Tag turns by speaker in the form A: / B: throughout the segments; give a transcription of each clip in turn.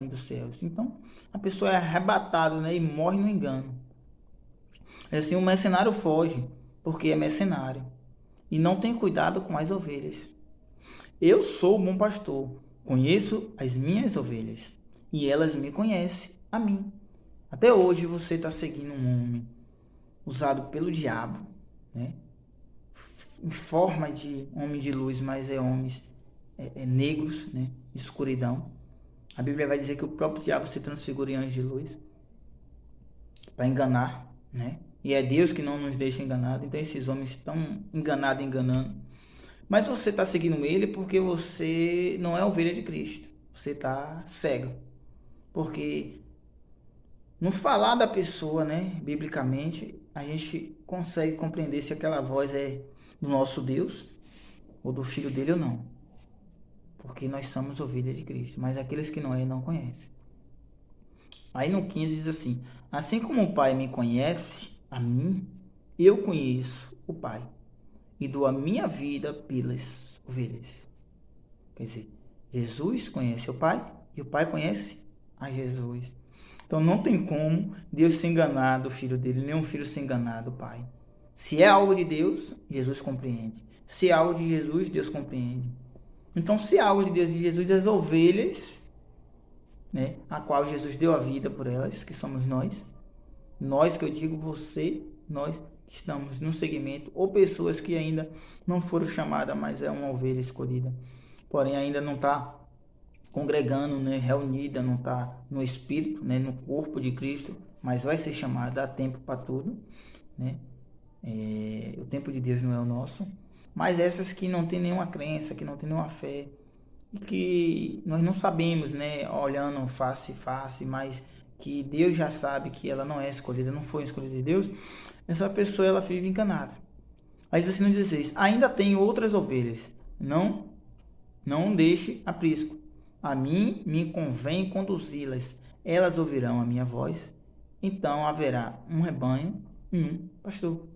A: dos céus. Então, a pessoa é arrebatada, né, e morre no engano. Assim, o mercenário foge, porque é mercenário, e não tem cuidado com as ovelhas. Eu sou o bom pastor, conheço as minhas ovelhas, e elas me conhecem, a mim. Até hoje você está seguindo um homem usado pelo diabo, né? Em forma de homem de luz, mas é homens negros, né? Escuridão. A Bíblia vai dizer que o próprio diabo se transfigura em anjo de luz para enganar, né? E é Deus que não nos deixa enganados. Então esses homens estão enganados, enganando. Mas você está seguindo ele porque você não é ovelha de Cristo. Você está cego. Porque no falar da pessoa, né, biblicamente, a gente consegue compreender se aquela voz é do nosso Deus ou do filho dele ou não. Porque nós somos ovelhas de Cristo. Mas aqueles que não é, não conhecem. Aí no 15 diz assim: assim como o Pai me conhece, a mim, eu conheço o Pai e dou a minha vida pelas ovelhas. Quer dizer, Jesus conhece o Pai e o Pai conhece a Jesus. Então não tem como Deus se enganar do filho dele, nem um filho se enganar do Pai. Se é algo de Deus, Jesus compreende. Se é algo de Jesus, Deus compreende. Então, se é algo de Deus e de Jesus, as ovelhas, né, a qual Jesus deu a vida por elas, que somos nós que eu digo você, nós que estamos no segmento, ou pessoas que ainda não foram chamadas, mas é uma ovelha escolhida, porém ainda não está congregando, né, reunida, não está no Espírito, né, no corpo de Cristo, mas vai ser chamada. Há tempo para tudo, né? O tempo de Deus não é o nosso, mas essas que não tem nenhuma crença, que não tem nenhuma fé, e que nós não sabemos, né, olhando face a face, mas que Deus já sabe que ela não é escolhida, não foi escolhida de Deus, essa pessoa ela vive enganada. Aí diz assim no 16: ainda tem outras ovelhas, não deixe aprisco. A mim me convém conduzi-las, elas ouvirão a minha voz, então haverá um rebanho e um pastor.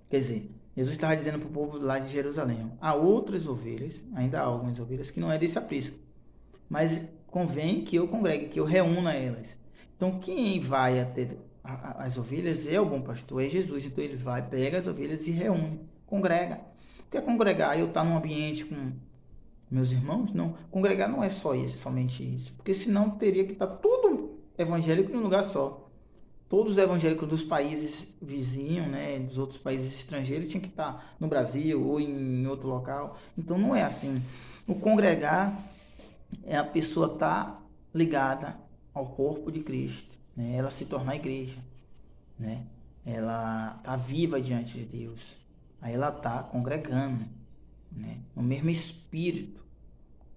A: Quer dizer, Jesus estava dizendo para o povo lá de Jerusalém: há outras ovelhas, ainda há algumas ovelhas que não é desse aprisco, mas convém que eu congregue, que eu reúna elas. Então, quem vai até as ovelhas é o bom pastor, é Jesus. Então, ele vai, pega as ovelhas e reúne, congrega. O que é congregar? Eu estar num ambiente com meus irmãos? Não. Congregar não é só isso, somente isso. Porque senão teria que estar tudo evangélico em um lugar só. Todos os evangélicos dos países vizinhos, né, dos outros países estrangeiros, tinham que estar no Brasil ou em outro local. Então não é assim. O congregar é a pessoa estar ligada ao corpo de Cristo, né? Ela se tornar igreja, né? Ela está viva diante de Deus. Aí ela está congregando, né, no mesmo espírito.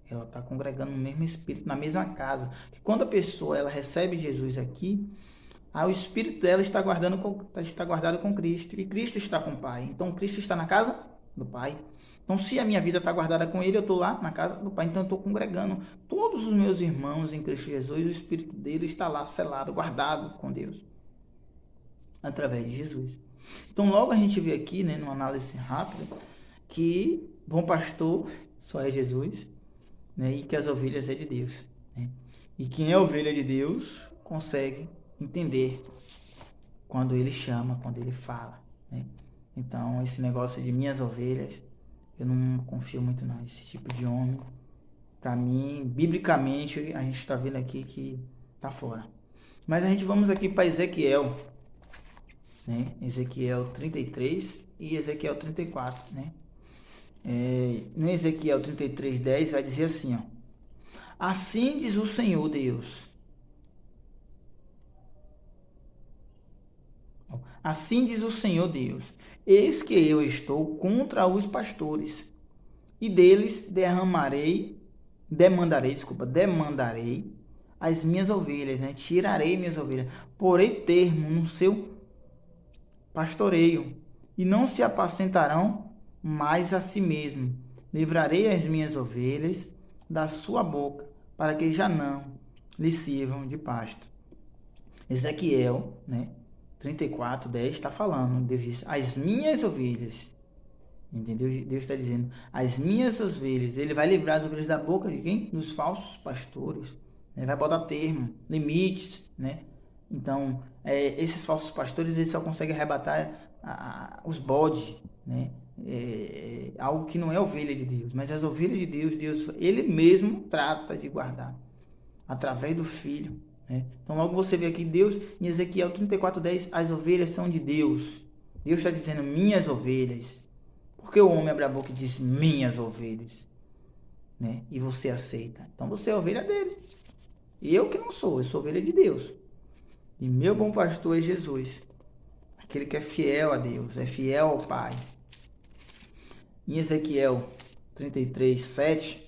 A: Ela está congregando no mesmo espírito, na mesma casa. E quando a pessoa ela recebe Jesus aqui, o espírito dela está guardado com Cristo. E Cristo está com o Pai. Então Cristo está na casa do Pai. Então, se a minha vida está guardada com Ele, eu estou lá na casa do Pai. Então, eu estou congregando todos os meus irmãos em Cristo Jesus. O espírito dele está lá selado, guardado com Deus, através de Jesus. Então, logo a gente vê aqui, né, numa análise rápida, que bom pastor só é Jesus, né, e que as ovelhas é de Deus, né? E quem é ovelha de Deus consegue entender quando ele chama, quando ele fala, né? Então, esse negócio de minhas ovelhas, eu não confio muito não. Esse tipo de homem, para mim, biblicamente, a gente está vendo aqui que tá fora. Mas a gente vamos aqui para Ezequiel, né? Ezequiel 33 e Ezequiel 34, né? No Ezequiel 33:10 vai dizer assim, ó: assim diz o Senhor Deus. Assim diz o Senhor Deus: eis que eu estou contra os pastores, e deles demandarei as minhas ovelhas, né? Tirarei minhas ovelhas, porei termo no seu pastoreio, e não se apacentarão mais a si mesmo. Livrarei as minhas ovelhas da sua boca, para que já não lhe sirvam de pasto. Ezequiel, né? 34:10 está falando, Deus diz: as minhas ovelhas, entendeu? Deus está dizendo: as minhas ovelhas. Ele vai livrar as ovelhas da boca de quem? Dos falsos pastores, né? Vai botar termo, limites, né? Então, esses falsos pastores, eles só conseguem arrebatar os bodes, né? Algo que não é ovelha de Deus, mas as ovelhas de Deus, Deus, ele mesmo trata de guardar através do Filho, né? Então, logo você vê aqui Deus em Ezequiel 34:10, as ovelhas são de Deus. Deus está dizendo minhas ovelhas. Porque o homem abre a boca e diz minhas ovelhas, né? E você aceita. Então você é ovelha dele. E eu que não sou, eu sou ovelha de Deus. E meu bom pastor é Jesus. Aquele que é fiel a Deus, é fiel ao Pai. Em Ezequiel 33:7,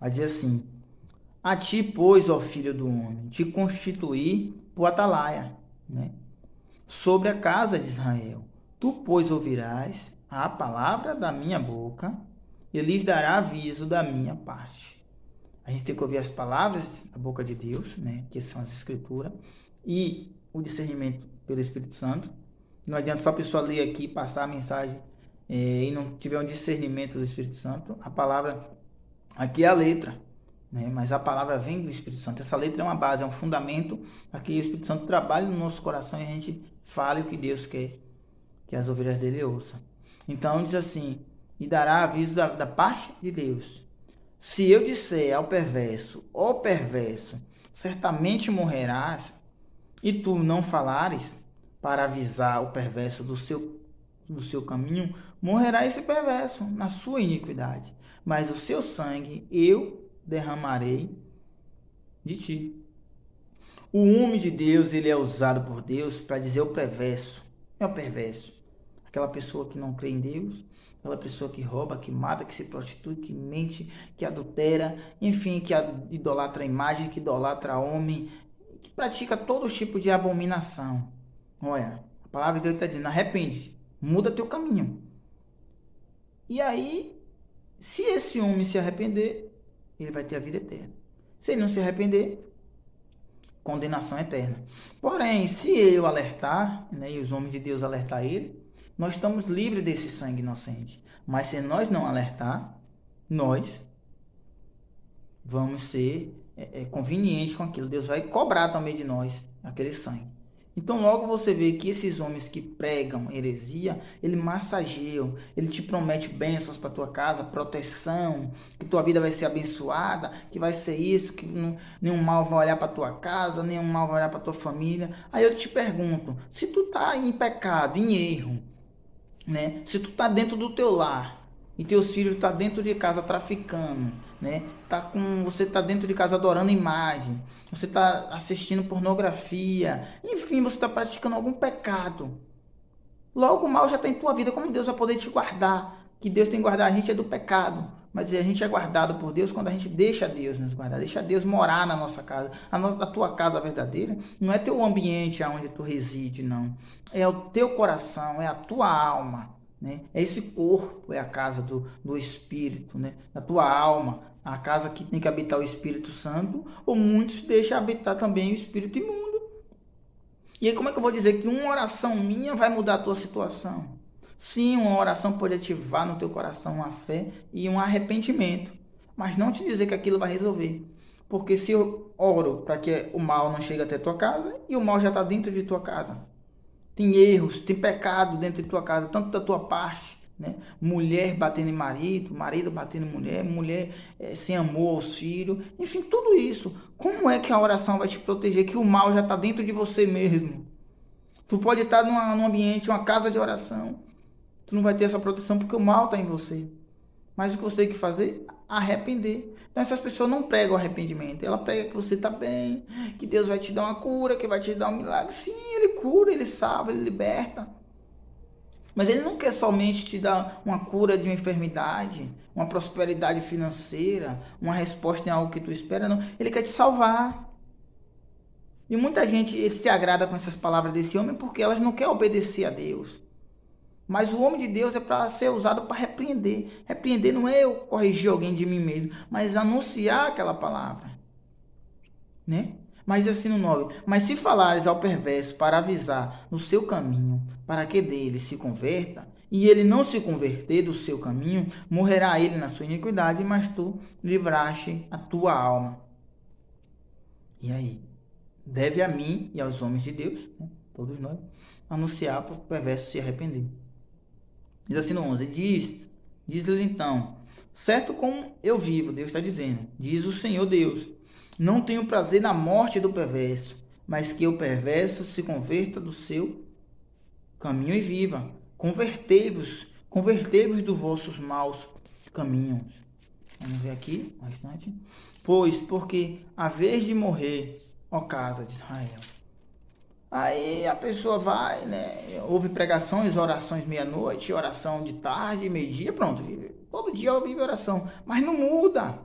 A: vai dizer assim: a ti, pois, ó filho do homem, te constituí por atalaia, né? Sobre a casa de Israel. Tu, pois, ouvirás a palavra da minha boca e lhes dará aviso da minha parte. A gente tem que ouvir as palavras da boca de Deus, né? Que são as escrituras, e o discernimento pelo Espírito Santo. Não adianta só a pessoa ler aqui, passar a mensagem e não tiver um discernimento do Espírito Santo. A palavra aqui é a letra, né? Mas a palavra vem do Espírito Santo. Essa letra é uma base, é um fundamento para que o Espírito Santo trabalhe no nosso coração e a gente fale o que Deus quer que as ovelhas dele ouçam. Então diz assim: e dará aviso da parte de Deus. Se eu disser ao perverso, ó perverso, certamente morrerás, e tu não falares para avisar o perverso do seu caminho, morrerá esse perverso na sua iniquidade, mas o seu sangue eu derramarei de ti. O homem de Deus, ele é usado por Deus para dizer o perverso. É o perverso. Aquela pessoa que não crê em Deus, aquela pessoa que rouba, que mata, que se prostitui, que mente, que adultera, enfim, que idolatra a imagem, que idolatra homem, que pratica todo tipo de abominação. Olha, a palavra de Deus está dizendo: arrepende, muda teu caminho. E aí, se esse homem se arrepender, ele vai ter a vida eterna. Se ele não se arrepender, condenação eterna. Porém, se eu alertar, né, e os homens de Deus alertar ele, nós estamos livres desse sangue inocente. Mas se nós não alertar, nós vamos ser convenientes com aquilo. Deus vai cobrar também de nós aquele sangue. Então logo você vê que esses homens que pregam heresia, ele massageiam, ele te promete bênçãos para tua casa, proteção, que tua vida vai ser abençoada, que vai ser isso, que nenhum mal vai olhar para tua casa, nenhum mal vai olhar para tua família. Aí eu te pergunto, se tu tá em pecado, em erro, né? Se tu tá dentro do teu lar e teus filhos tá dentro de casa traficando, né? Você tá dentro de casa adorando imagem, você tá assistindo pornografia, enfim, você tá praticando algum pecado. Logo o mal já está em tua vida. Como Deus vai poder te guardar? Que Deus tem que guardar a gente é do pecado, mas a gente é guardado por Deus quando a gente deixa Deus nos guardar, deixa Deus morar na nossa casa. A tua casa verdadeira não é teu ambiente onde tu reside, não. É o teu coração, é a tua alma, né? É esse corpo, é a casa do Espírito, né? Da tua alma, a casa que tem que habitar o Espírito Santo, ou muitos deixam habitar também o Espírito imundo. E aí como é que eu vou dizer que uma oração minha vai mudar a tua situação? Sim, uma oração pode ativar no teu coração uma fé e um arrependimento, mas não te dizer que aquilo vai resolver. Porque se eu oro para que o mal não chegue até tua casa, e o mal já está dentro de tua casa. Tem erros, tem pecado dentro de tua casa, tanto da tua parte, né? Mulher batendo em marido, marido batendo em mulher, mulher sem amor aos filhos, enfim, tudo isso. Como é que a oração vai te proteger que o mal já está dentro de você mesmo? Tu pode estar num ambiente, uma casa de oração, tu não vai ter essa proteção porque o mal está em você. Mas o que você tem que fazer? Arrepender. Então essas pessoas não pregam arrependimento. Ela prega que você está bem, que Deus vai te dar uma cura, que vai te dar um milagre. Sim, Ele cura, Ele salva, Ele liberta. Mas Ele não quer somente te dar uma cura de uma enfermidade, uma prosperidade financeira, uma resposta em algo que tu espera, não. Ele quer te salvar. E muita gente se agrada com essas palavras desse homem porque elas não querem obedecer a Deus. Mas o homem de Deus é para ser usado para repreender. Repreender não é eu corrigir alguém de mim mesmo, mas anunciar aquela palavra, né? Mas assim no 9, mas se falares ao perverso para avisar no seu caminho, para que dele se converta, e ele não se converter do seu caminho, morrerá ele na sua iniquidade, mas tu livraste a tua alma. E aí? Deve a mim e aos homens de Deus, né, todos nós, anunciar para o perverso se arrepender. Diz assim no 11, diz-lhe então, certo como eu vivo, Deus está dizendo, diz o Senhor Deus, não tenho prazer na morte do perverso, mas que o perverso se converta do seu caminho e viva. Convertei-vos dos vossos maus caminhos. Vamos ver aqui, o restante. Pois, porque a vez de morrer, ó casa de Israel. Aí a pessoa vai, né? Ouve pregações, orações meia-noite, oração de tarde, meio-dia, pronto. Todo dia ouve oração, mas não muda.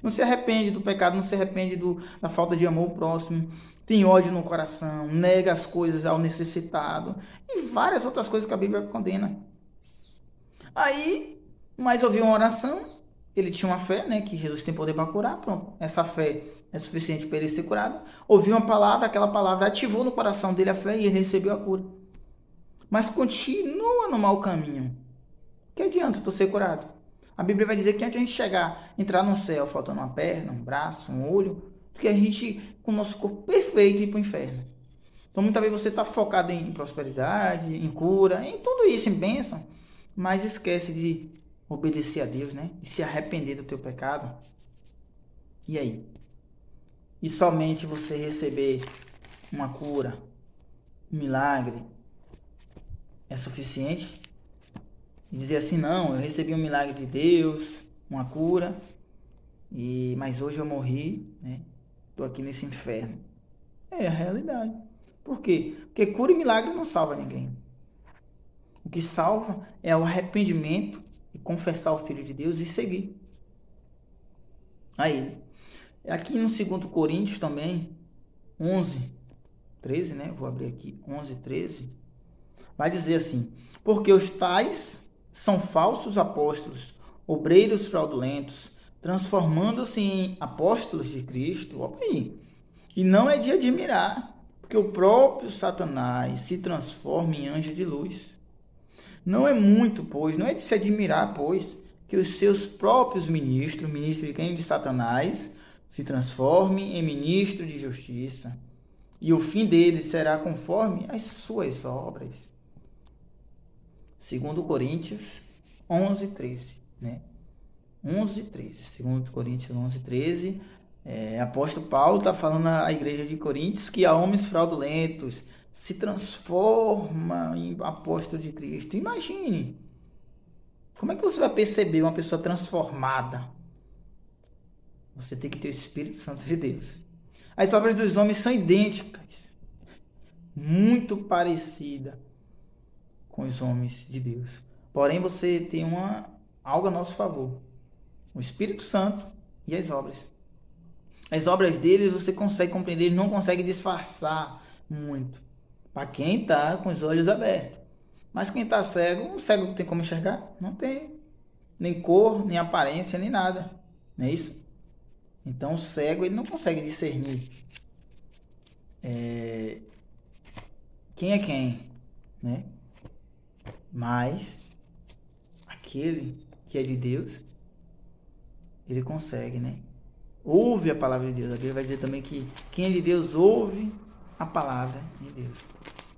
A: Não se arrepende do pecado, não se arrepende da falta de amor ao próximo. Tem ódio no coração, nega as coisas ao necessitado e várias outras coisas que a Bíblia condena. Aí, mas ouviu uma oração, ele tinha uma fé, né, que Jesus tem poder para curar, pronto. Essa fé é suficiente para ele ser curado. Ouviu uma palavra, aquela palavra ativou no coração dele a fé e ele recebeu a cura. Mas continua no mau caminho. Que adianta tu ser curado? A Bíblia vai dizer que antes de a gente chegar, entrar no céu, faltando uma perna, um braço, um olho, do que a gente, com o nosso corpo perfeito, ir para o inferno. Então, muitas vezes você está focado em prosperidade, em cura, em tudo isso, em bênção, mas esquece de obedecer a Deus, né? De se arrepender do teu pecado. E aí? E somente você receber uma cura, um milagre, é suficiente? E dizer assim, não, eu recebi um milagre de Deus, uma cura, mas hoje eu morri, né? Estou aqui nesse inferno. É a realidade. Por quê? Porque cura e milagre não salva ninguém. O que salva é o arrependimento e confessar o Filho de Deus e seguir a Ele. Aqui no 2 Coríntios também, 11, 13, né? Vou abrir aqui, 11, 13. Vai dizer assim, porque os tais são falsos apóstolos, obreiros fraudulentos, transformando-se em apóstolos de Cristo. Olha aí. E não é de admirar, porque o próprio Satanás se transforma em anjo de luz. Não é muito, pois, não é de se admirar, pois, que os seus próprios ministros de quem? De Satanás, se transformem em ministro de justiça, e o fim deles será conforme as suas obras. 2 Coríntios 11, 13, né? 11, 13. 2 Coríntios 11, 13. Apóstolo Paulo está falando à igreja de Coríntios que há homens fraudulentos, se transforma em apóstolo de Cristo. Imagine, como é que você vai perceber uma pessoa transformada? Você tem que ter o Espírito Santo de Deus. As obras dos homens são idênticas, muito parecidas com os homens de Deus. Porém, você tem algo a nosso favor: o Espírito Santo e as obras. As obras deles você consegue compreender, ele não consegue disfarçar muito. Para quem está com os olhos abertos. Mas quem está cego, o cego tem como enxergar? Não tem. Nem cor, nem aparência, nem nada. Não é isso? Então o cego ele não consegue discernir quem é quem, né? Mas aquele que é de Deus, ele consegue, né? Ouve a palavra de Deus. A Bíblia vai dizer também que quem é de Deus ouve a palavra de Deus.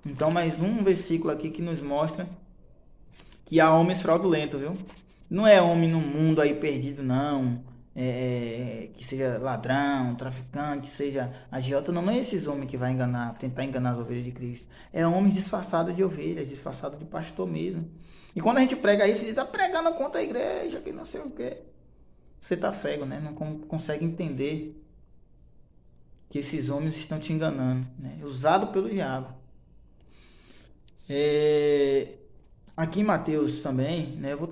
A: Então, mais um versículo aqui que nos mostra que há homens fraudulentos, viu? Não é homem no mundo aí perdido, não. Que seja ladrão, traficante, que seja agiota. Não é esses homens que vai enganar, tentar enganar as ovelhas de Cristo. É homens disfarçados de ovelhas, disfarçados de pastor mesmo. E quando a gente prega isso, ele está pregando contra a igreja, que não sei o quê. Você está cego, né? Não consegue entender que esses homens estão te enganando, né? Usado pelo diabo. Aqui em Mateus também, né? Vou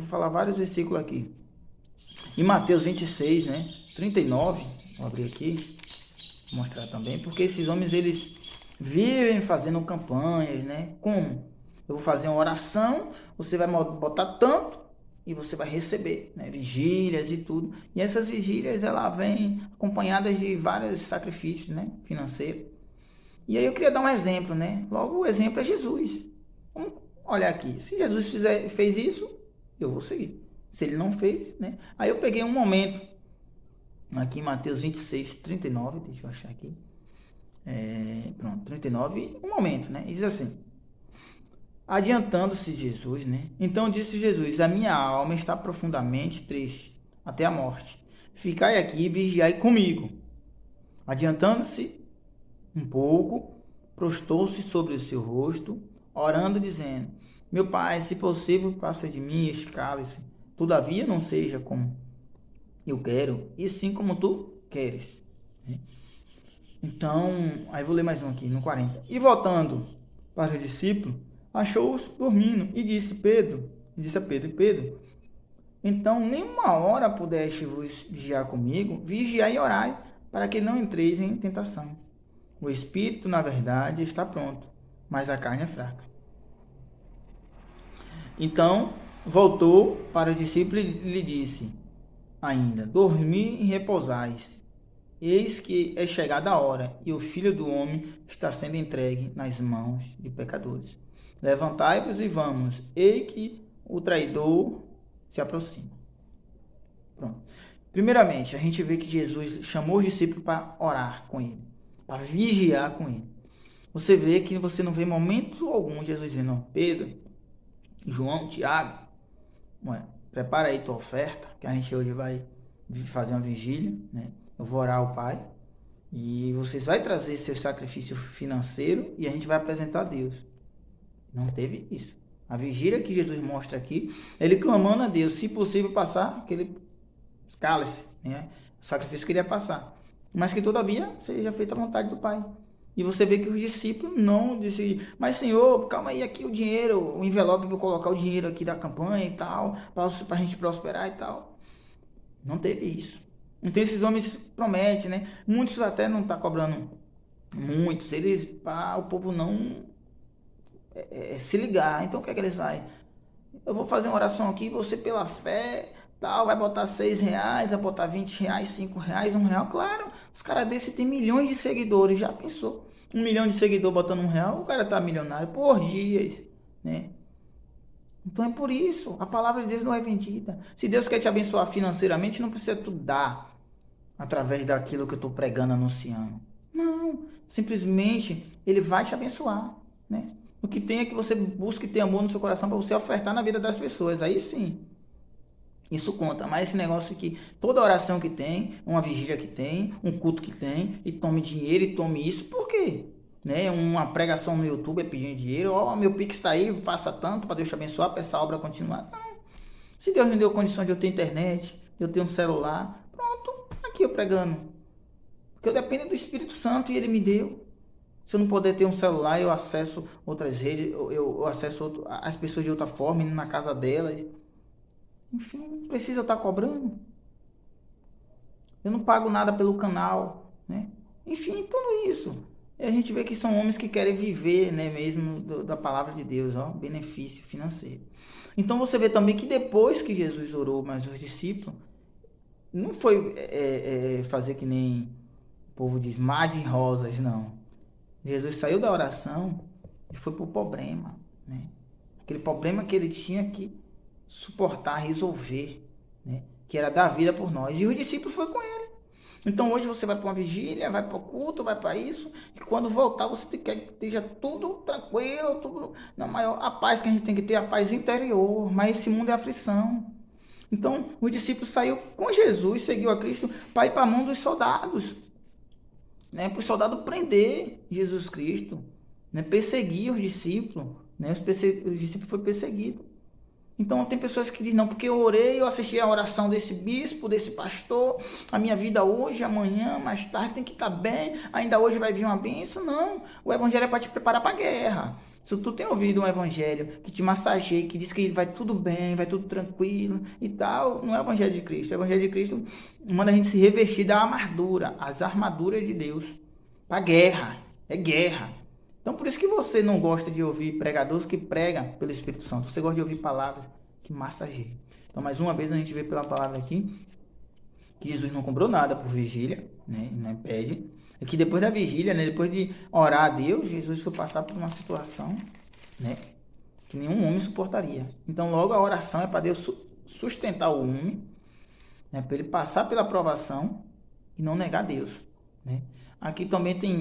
A: falar vários versículos aqui. Em Mateus 26, né? 39, vou abrir aqui, vou mostrar também, porque esses homens, eles vivem fazendo campanhas, né? Como? Eu vou fazer uma oração, você vai botar tanto e você vai receber, né? Vigílias e tudo. E essas vigílias, ela vem acompanhadas de vários sacrifícios, né? Financeiros. E aí eu queria dar um exemplo, né? Logo, o exemplo é Jesus. Vamos olhar aqui. Se Jesus fez isso, eu vou seguir. Se ele não fez, né? Aí eu peguei um momento aqui em Mateus 26, 39, deixa eu achar aqui. Pronto, 39, um momento, né? E diz assim: adiantando-se Jesus, né? Então disse Jesus: a minha alma está profundamente triste, até a morte. Ficai aqui e vigiai comigo. Adiantando-se um pouco, prostou-se sobre o seu rosto, orando, dizendo: meu Pai, se possível, passa de mim este cálice. Todavia não seja como eu quero, e sim como tu queres. Então, aí vou ler mais um aqui, no 40. E voltando para o discípulo, achou-os dormindo e disse a Pedro, Pedro, então nenhuma hora pudeste vos vigiar comigo, vigiai e orai, para que não entreis em tentação. O espírito, na verdade, está pronto, mas a carne é fraca. Então, voltou para o discípulo e lhe disse ainda: dormi e repousais. Eis que é chegada a hora, e o Filho do Homem está sendo entregue nas mãos de pecadores. Levantai-vos e vamos, eis que o traidor se aproxima. Pronto. Primeiramente, a gente vê que Jesus chamou os discípulos para orar com ele, para vigiar com ele. Você vê que você não vê momento algum Jesus dizendo: Pedro, João, Tiago, prepara aí tua oferta, que a gente hoje vai fazer uma vigília, né? Eu vou orar ao Pai e vocês vão trazer seu sacrifício financeiro e a gente vai apresentar a Deus. Não teve isso. A vigília que Jesus mostra aqui, ele clamando a Deus, se possível passar aquele cálice, né? O sacrifício que ele ia passar, mas que todavia seja feita a vontade do Pai. E você vê que os discípulos não disseram: mas Senhor, calma aí, aqui o dinheiro, o envelope para eu colocar o dinheiro aqui da campanha e tal, para a gente prosperar e tal. Não teve isso. Então esses homens prometem, né? Muitos até não estão cobrando muitos, eles, para o povo não se ligar. Então o que é que eles fazem? Eu vou fazer uma oração aqui, você pela fé, tal, vai botar R$6, vai botar R$20, R$5, R$1. Claro, os caras desses têm milhões de seguidores, já pensou? 1 milhão de seguidores botando R$1, o cara tá milionário por dias, né? Então é por isso, a palavra de Deus não é vendida. Se Deus quer te abençoar financeiramente, não precisa tu dar através daquilo que eu estou pregando, anunciando. Não, simplesmente ele vai te abençoar, né? O que tem é que você busque ter amor no seu coração para você ofertar na vida das pessoas. Aí sim, isso conta. Mas esse negócio que toda oração que tem, uma vigília que tem, um culto que tem, e tome dinheiro e tome isso, por quê? Né? Uma pregação no YouTube é pedindo dinheiro, meu Pix está aí, faça tanto para Deus te abençoar, para essa obra continuar. Não. Se Deus me deu condições de eu ter internet, de eu ter um celular, pronto, aqui eu pregando. Porque eu dependo do Espírito Santo e ele me deu. Se eu não puder ter um celular, eu acesso outras redes, eu acesso as pessoas de outra forma, indo na casa delas. Enfim, não precisa eu estar cobrando. Eu não pago nada pelo canal, né? Enfim, tudo isso. E a gente vê que são homens que querem viver, né, mesmo da palavra de Deus, ó, benefício financeiro. Então você vê também que depois que Jesus orou mais os discípulos, não foi fazer que nem o povo diz, mar de rosas, não. Jesus saiu da oração e foi para o problema, né? Aquele problema que ele tinha que suportar, resolver, né? Que era dar vida por nós. E os discípulos foram com ele. Então hoje você vai para uma vigília, vai para o culto, vai para isso, e quando voltar você quer que esteja tudo tranquilo, tudo na maior. A paz que a gente tem que ter, a paz interior, mas esse mundo é aflição. Então os discípulos saíram com Jesus, seguiu a Cristo para ir para a mão dos soldados, né? Para os soldados prender Jesus Cristo, né? Perseguir os discípulos, né? Os discípulos foram perseguidos. Então tem pessoas que dizem: não, porque eu orei, eu assisti a oração desse bispo, desse pastor, a minha vida hoje, amanhã, mais tarde tem que estar bem, ainda hoje vai vir uma bênção. Não, o evangelho é para te preparar para a guerra. Se tu tem ouvido um evangelho que te massageia, que diz que vai tudo bem, vai tudo tranquilo e tal, não é o evangelho de Cristo. O evangelho de Cristo manda a gente se revestir da armadura, as armaduras de Deus, para a guerra, é guerra. Então por isso que você não gosta de ouvir pregadores que pregam pelo Espírito Santo. Você gosta de ouvir palavras que massageiam. Então mais uma vez a gente vê pela palavra aqui que Jesus não cobrou nada por vigília, né? Não impede. É que depois da vigília, né? Depois de orar a Deus, Jesus foi passar por uma situação, né? Que nenhum homem suportaria. Então logo a oração é para Deus sustentar o homem, né? Para ele passar pela provação, e não negar Deus, né? Aqui também tem